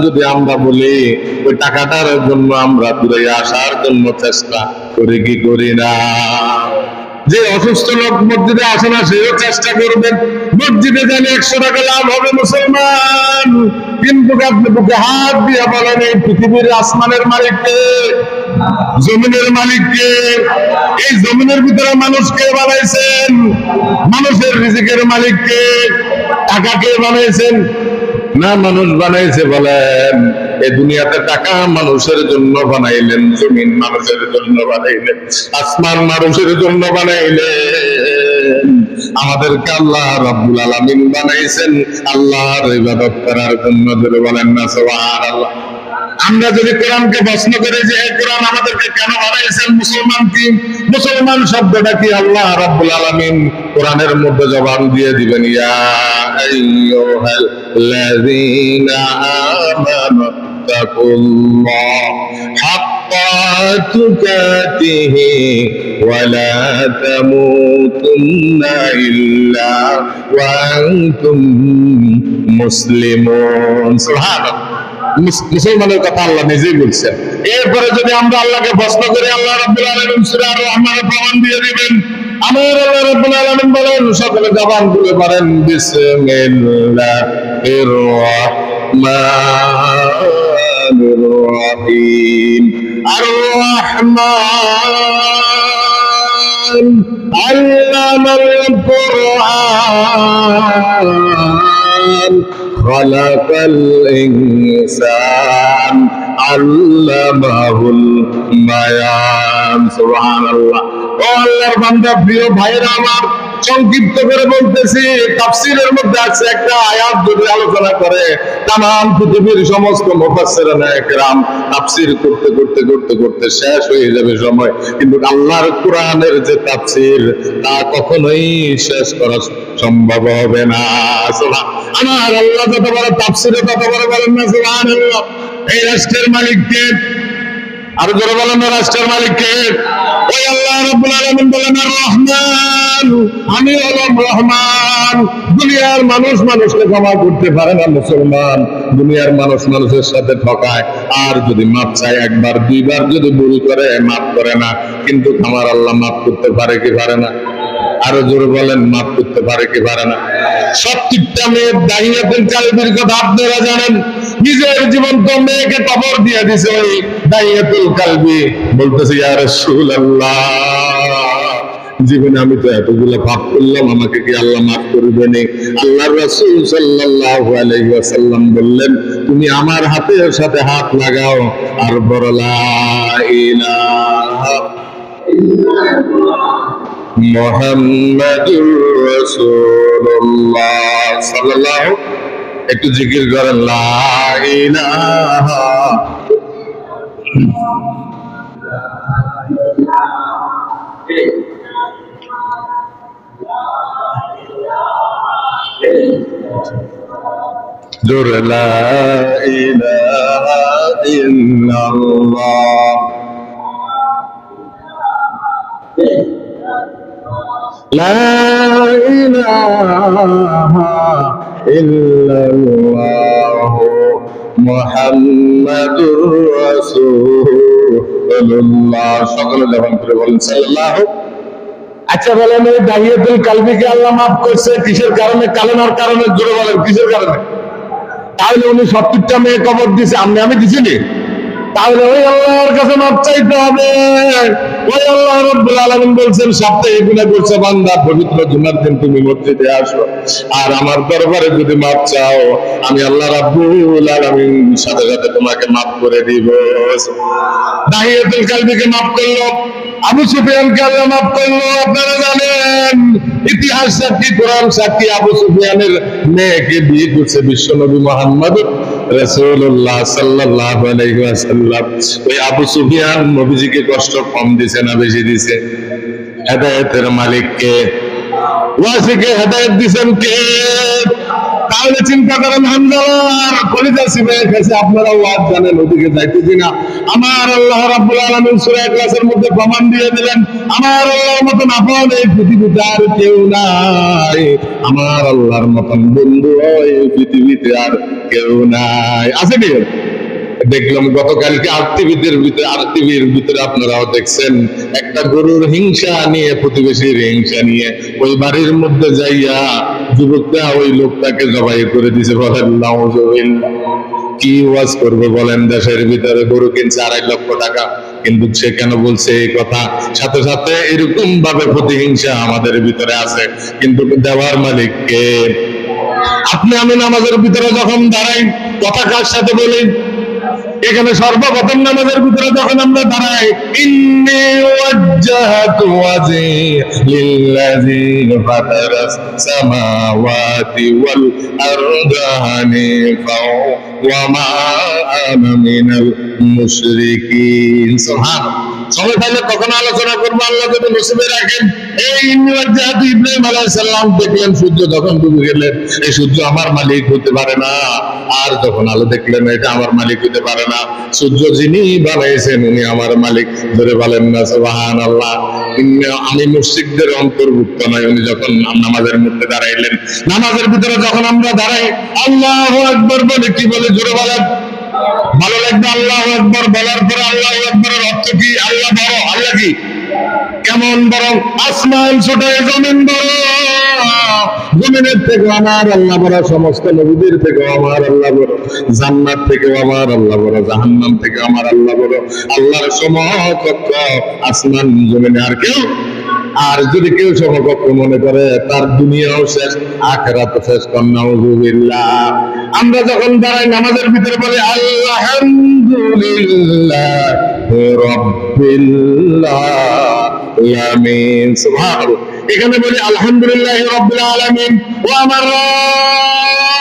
যদি আমরা বলি, ওই টাকাটার জন্য আমরা দূরে আসার জন্য চেষ্টা করি কি করি না? যে অসুস্থ লোক মসজিদে আসে না, সেও চেষ্টা করবেন মসজিদে জানি 100 টাকা লাভ হবে মুসলমান। কিন্তু আপনি বুকে হাত দিয়ে বলেন, এই পৃথিবীর আসমানের মালিককে, জমিনের মালিককে, এই জমিনের ভিতরে মানুষকে বানাইছেন, মানুষের রিজিকের মালিককে, টাকাকে বানাইছেন না মানুষ বানাইছে? বলেন, এই দুনিয়াতে টাকা মানুষের জন্য বানাইলেন, জমিন মানুষের জন্য বানাইলেন, আসমান মানুষের জন্য বানাইলেন। আমাদেরকে আল্লাহ রাব্বুল আলামিন বানাইছেন আল্লাহর ইবাদত করার জন্য। যদি বলেন না সুবহানাল্লাহ। আমরা যদি কোরআনকে প্রশ্ন করি যে কোরআন আমাদেরকে কেন বানাইছেন, মুসলমান কি, মুসলমান শব্দটা কি, আল্লাহ রাব্বুল আলামিন কোরআনের মধ্যে জবাব দিয়ে দিবেন, ইয়া আইয়ুহাল্লাযীনা আমানু তাকুল্লাহ হাক্কা তুকাতিহি ওয়া লা তামুতুন্না ইল্লা ওয়া আনতুম মুসলিমুন। সুবহানাল্লাহ। মুসলমানের কথা আল্লাহ নিজেই বলছেন। এরপরে যদি আমরা আল্লাহকে প্রশ্ন করি, আল্লাহ রাব্বুল আলামিন সূরা আর-রহমানের প্রমাণ দিয়ে দিবেন। আমার আল্লাহ রাব্বুল আলামিন বলেন, সকলে জবান খুলে পড়েন, বিসমিল্লাহির রাহমানির রাহিম। আর-রহমান আল্লামাল কুরআন খালাকাল ইনসান আল্লামাহুল বায়ান। সুবহানাল্লাহ। ও আল্লাহর বান্দা, প্রিয় ভাইরা আমার, সংক্ষিপ্ত করে বলতেছি, তাফসীরের মধ্যে আছে একটা আয়াত যদি আলোচনা করে, তামাম পৃথিবীর সমস্ত মুফাসসিরিনে ইকরাম তাফসীর করতে করতে করতে করতে শেষ হয়ে যাবে সময়, কিন্তু আল্লাহর কোরআনের যে তাফসীর তা কখনোই শেষ করা সম্ভব হবে না। আমার আল্লাহ যত বড় তাফসীরে তত বড়, বলেন না সুবহানাল্লাহ। এই রাষ্ট্রের মালিক কে? আর যারা বলেন না রাষ্ট্রের মালিক কে? ওই আল্লাহ রাব্বুল আলামিন বলেন, আর-রহমান, আমি হলাম রহমান। দুনিয়ার মানুষ মানুষকে ক্ষমা করতে পারে না মুসলমান, দুনিয়ার মানুষ মানুষের সাথে ঠকায়, আর যদি মাপ চায় একবার দুইবার যদি ভুল করে মাপ করে না, কিন্তু আমার আল্লাহ মাপ করতে পারে কি পারে না? আরো জোরে বলেন, মাফ করতে পারে কি পারে না? 70টা মেয়ের দাহিয়াতুল কালবির কথা আপনারা জানেন। নিজের জীবন্ত মেয়েকে কবর দিয়ে দিছে ওই দাহিয়াতুল কালবি। বলতেছে, ইয়া রাসূলুল্লাহ, জীবনে আমি তো এতগুলো পাপ করলাম, আমাকে কি আল্লাহ মাফ করবেন? আল্লাহর রাসূল সাল্লাল্লাহু আলাইহি ওয়াসাল্লাম বললেন, তুমি আমার হাতের সাথে হাত লাগাও আর বলো লা ইলাহা মুহাম্মাদুর রাসূলুল্লাহ সাল্লাল্লাহু, একটু জিকির করেন, লা ইলাহা জোরে, লা ইলাহা ইল্লাল্লাহ, লা ইলাহা ইল্লাল্লাহ মুহাম্মাদুর রাসূলুল্লাহ। সকলে জবান করে বলেন সাল্লাল্লাহু। আচ্ছা বলেন, ওই দাহিয়াতুল কালবিকে আল্লাহ মাফ করছে কিসের কারণে? কালেমার কারণে। জোরে বলেন, কিসের কারণে? তাহলে উনি 70টা মেয়ে কবর দিছে, আমি দিছিনি? তাহলে ওই আল্লাহর কাছে মাপ চাইতে হবে। ওই আল্লাহ রাব্বুল আলামিন বলছেন, সপ্তাহে গুনাহ করছে বান্দা, পবিত্র জুমার দিন তুমি মসজিদে আসো আর আমার দরবারে যদি মাপ চাও, আমি আল্লাহ রাব্বুল আলামিন সাথে সাথে তোমাকে মাফ করে দিব। দাহিয়াতুল কালবিকে মাফ করলো, আবু সুফিয়ানকে আল্লাহ মাফ করলো। আপনারা জানেন, ইতিহাস সাক্ষী, কোরআন সাক্ষী, আবু সুফিয়ানের মেয়েকে বিয়ে করছে বিশ্বনবী মুহাম্মদ রাসূলুল্লাহ সাল্লাল্লাহু আলাইহি ওয়াসাল্লাম। ওই আবু সুফিয়ান নবীজিকে কষ্ট কম দিছে না বেশি দিছে? হেদায়েতের মালিক কে? ওয়াসিকে হেদায়েত দিবেন কে? তাহলে চিন্তা করেন হানজালার কলিজা সিবে গেছে, আপনারা ওয়াজ জানেন ওদিকে যাইতেছি না। আমার আল্লাহ রাব্বুল আলামিন সূরা ইখলাসের মধ্যে প্রমাণ দিয়ে দিলেন, আমার আল্লাহর মতন আপন এই পৃথিবীতে আর কেউ নাই, আমার আল্লাহর মতন বন্ধু এই পৃথিবীতে আর কেউ নাই। আছে কি? দেখলাম গতকালকে আরটিভির ভিতরে আপনারাও দেখছেন, একটা গরুর হিংসা নিয়ে, প্রতিবেশীর হিংসা নিয়ে ওই বাড়ির মধ্যে যাইয়া যুবকটা ওই লোকটাকে জবাই করে দিছে। বলেন নাউজুবিল্লাহ। কি ওয়াজ করবে বলেন? দেশের ভিতরে গরু কিনছে 2.5 লক্ষ টাকা, কিন্তু সে কেন বলছে এই কথা? সাথে সাথে এরকম ভাবে প্রতিহিংসা আমাদের ভিতরে আছে, কিন্তু দেওয়ার মালিক কে? আপনি আমি নামাজের ভিতরে যখন দাঁড়াই, কথা কার সাথে বলি? এখানে সর্বপ্রথম নামাজের ভিতরে যখন আমরা দাঁড়াই, ইন্নী ওয়াজ্জাহতু ওয়াজহি লিল্লাযী ফাতারাস সামাওয়াতি ওয়াল আরদা হানিফা ওয়া মা আনা মিনাল মুশরিকিন। সুবহানাল্লাহ। সবাই তাহলে কখন আলোচনা করবো আল্লাহ যদি নসিবে রাখেন। এই ইন্নিওয়াজ্জাহতু ইব্রাহিম আলাইহিস সালাম দেখলেন সূর্য যখন ডুবে গেলেন, এই সূর্য আমার মালিক হতে পারে না। আর যখন আলো দেখলেন, এটা আমার মালিক হতে পারে না, সূর্য যিনি বানাইছেন উনি আমার মালিক। ধরে বলেন না সুবহানাল্লাহ। আমি মুশরিকদের অন্তর্ভুক্ত নয়। উনি যখন নামাজের মধ্যে দাঁড়াইলেন, নামাজের ভিতরে যখন আমরা দাঁড়াই, আল্লাহু আকবার বলে কি বলে? জোরে বলেন। ভালো লাগবে আল্লাহু আকবার বলার পরে আল্লাহু আকবারের অর্থ কি? আল্লাহ বড়। আল্লাহ কি? কেমন বড়? আসমান ছোট, জমিন বড়। জমিনের থেকে আমার আল্লাহ বড়, সমস্ত নবীদের থেকে আমার আল্লাহ বড়, জান্নাত থেকে আমার আল্লাহ বড়, জাহান্নাম থেকে আমার আল্লাহ বড়। আল্লাহর সমকক্ষ আসমান জমিনে আর কেউ। আর যদি কেউ সমকক্ষ মনে করে, তার দুনিয়াও শেষ, আখিরাতও শেষ। নাউযুবিল্লাহ। আমরা যখন দাঁড়াই নামাজের ভিতরে বলি আলহামদুলিল্লাহ রাব্বিল আলামিন। সুবহানাল্লাহ। এখানে বলি আলহামদুলিল্লাহ রাব্বিল আলামিন। ও আমার রব,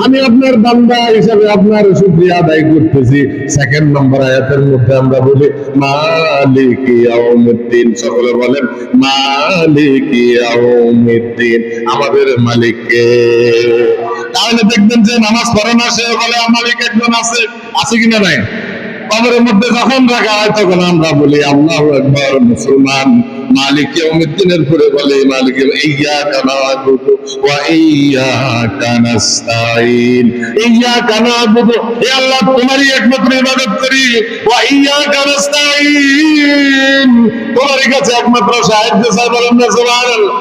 আমি আপনার বান্দা হিসাবে আপনার শুকরিয়া আদায় করতেছি। সেকেন্ড নম্বর আয়াতের মধ্যে আমরা বলি মালিকি ইয়াউমিদ্দিন। সকলে বলেন মালিকি ইয়াউমিদ্দিন। আমাদের মালিক কে? তাহলে দেখবেন যে নামাজ পড়ে না, সে বলে মালিক একজন আছে। আছে কিনা নাই? কবরের মধ্যে যখন রাখা হয় তখন আমরা বলি আল্লাহু আকবার। মুসলমান মালিক ইয়াউমিদ্দিনের পরে বলে মালিক ইয়্যাকা না'বুদু ওয়া ইয়্যাকা নাস্তাঈন। ইয়্যাকা না'বুদু, হে আল্লাহ তোমারই একমাত্র ইবাদত করি, ওয়া ইয়্যাকা নাস্তাঈন, তোমারই কাছে একমাত্র সাহায্য চাই। বলেন না সুবহানাল্লাহ।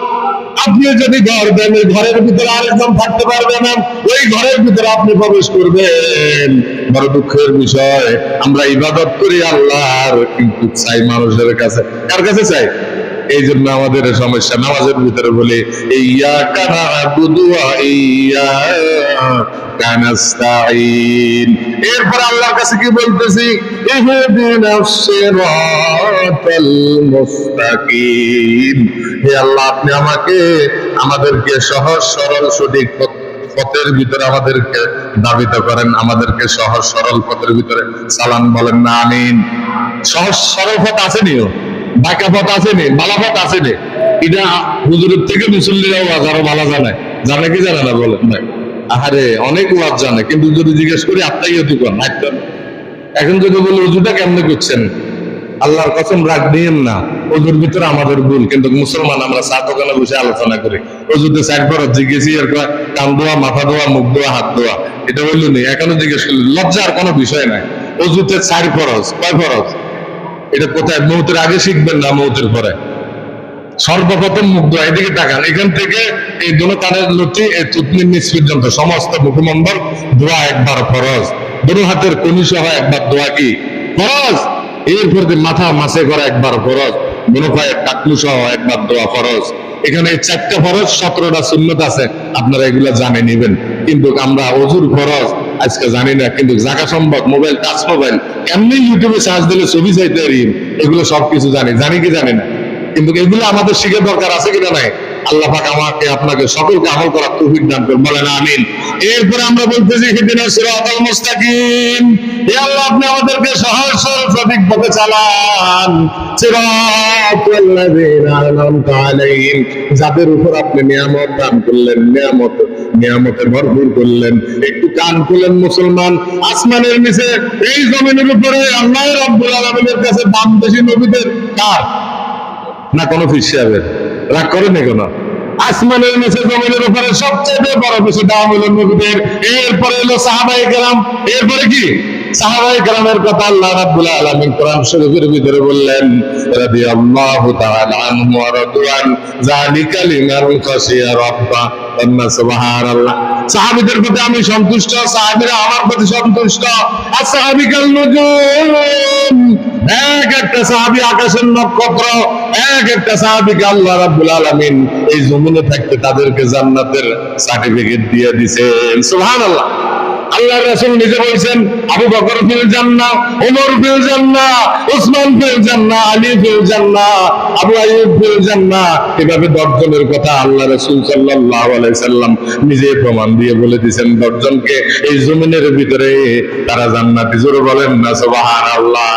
আপনি যদি ঘর দেন, ঘরের ভিতরে আরেকজন থাকতে পারবে না, ওই ঘরের ভিতরে আপনি প্রবেশ করবেন। বড় দুঃখের বিষয়, আমরা ইবাদত করি আল্লাহর, কিন্তু চাই মানুষের কাছে। কার কাছে চাই? এই জন্য আমাদের সমস্যা। নামাজের ভিতরে বলি ইয়্যাকা না'বুদু ওয়া ইয়্যাকা নাস্তাঈন। এরপর আল্লাহর কাছে কি বলতেছি? ইহদিনাস সিরাতাল মুস্তাকিম। হে আল্লাহ, আপনি আমাদেরকে সহজ সরল সঠিক পথের ভিতরে আমাদেরকে দাবিত করেন, আমাদেরকে সহজ সরল পথের ভিতরে চালান। বলেন না আমিন। সহজ সরল পথ আসেনি, বাঁকা পথ আসেনি, বালা পথ আসেনি। এটা হুজুরের থেকে মুসল্লিরাও আরো ভালো জানে। জানে কি জানে না? বলেন ভাই। আহারে, অনেক ওয়াজ জানে, কিন্তু যদি জিজ্ঞেস করি আপনাকে অতি কর না। এখন যদি বলি হুজুরটা কেমনে করছেন, আল্লাহর কসম রাগ দিয়েন না, ওজুর ভিতরে আমাদের ভুল। কিন্তু মুসলমান আমরা চা দোকানে বসে আলোচনা করি, ওজুতে চার ফরজ জিজ্ঞেসি, এর কান ধোয়া, মাথা ধোয়া, মুখ ধোয়া, হাত ধোয়া, এটা বললো নেই। এখনো জিজ্ঞেস করলি, লজ্জার কোনো বিষয় নাই। ওজুতে 4 ফরজ। কয় ফরজ? এটা কোথায়? মৌতের আগে শিখবেন না মৌতের পরে? সর্বপ্রথম মুখ ধোয়া। এদিকে তাকান, এখান থেকে এই দুনো কানের লতি, এই থুতনির নিচ পর্যন্ত সমস্ত মুখমণ্ডল ধোয়া একবার ফরজ। দুনো হাতের কনি সহ একবার ধোয়া কি ফরজ। এরপর মাথা মাসে করা একবার ফরজ। দুনো পায়ের টাকলু সহ একবার ধোয়া ফরজ। এখানে 4টা ফরজ, 17টা সুন্নত আছে। আপনারা এগুলা জানে নিবেন। কিন্তু আমরা ওজুর ফরজ আজকে জানি না। কিন্তু জায়গা সম্ভব, মোবাইল, টাচ মোবাইল, এমনি ইউটিউবে সার্চ দিলে ছবি চাইতে পারি, এগুলো সবকিছু জানি। জানি কি জানি না? কিন্তু এগুলো আমাদের শিখে দরকার আছে কিনা নাই? আল্লাহ পাক আমাকে আপনাকে সকলকে আমল করার তৌফিক দান করুন, বলেন আমিন। এরপরে আমরা বলতেছি ইহদিনাস সিরাতাল মুস্তাকিম, হে আল্লাহ আপনি আমাদেরকে সহজ সরল সঠিক পথে চালান। সিরাতাল লাযিনা আনআমতা আলাইহিম, যাদের উপর আপনি নিয়ামত দান করলেন, নিয়ামতে ভরপুর করলেন। একটু কান খুলেন মুসলমান, আসমানের নিচে এই জমিনের উপরে আল্লাহ রাব্বুল আলামিনের কাছে দাম বেশি নবীদের কার? না কোনো পীর সাহেবের? রাগ করেনি কোনো? আসমানের নিচে জমিনের উপরে সবচেয়ে বড় বেশি দাম হলো নবীদের, এরপরে হলো সাহাবায়ে কেরাম, এরপরে কি সাহাবায়ে কেরামের কথা আল্লাহ রাব্বুল আলামিন কোরআন শরীফের ভিতরে বললেন, রাদিয়াল্লাহু তাআলা আনহু ওয়া রাদওয়ান যালিকা লিমান খাশিয়া রাব্বা। সুবহানাল্লাহ। সাহাবীদের প্রতি আমি সন্তুষ্ট, সাহাবীরা আমার প্রতি সন্তুষ্ট। আর সাহাবিকাল নজুম, এক একটা সাহাবী আকাশের নক্ষত্র, এক একটা সাহাবীকে আল্লাহ রাব্বুল আলামিন এই জমিনে থাকতে তাদেরকে জান্নাতের সার্টিফিকেট দিয়ে দিয়েছেন। সুবহানাল্লাহ। আল্লাহর রাসূল নিজে বলেছেন, আবু বকর ফিল জান্নাহ, ওমর ফিল জান্নাহ, উসমান ফিল জান্নাহ, আলী ফিল জান্নাহ, আবু আইয়ুব ফিল জান্নাহ। এভাবে 10 জনের কথা আল্লাহ রাসূল সাল্লাল্লাহু আলাইহি সাল্লাম নিজে প্রমাণ দিয়ে বলে দিয়েছেন 10 জনকে এই জমিনের ভিতরে তারা জান্নাতি। জোরে বলেন না সুবহানাল্লাহ।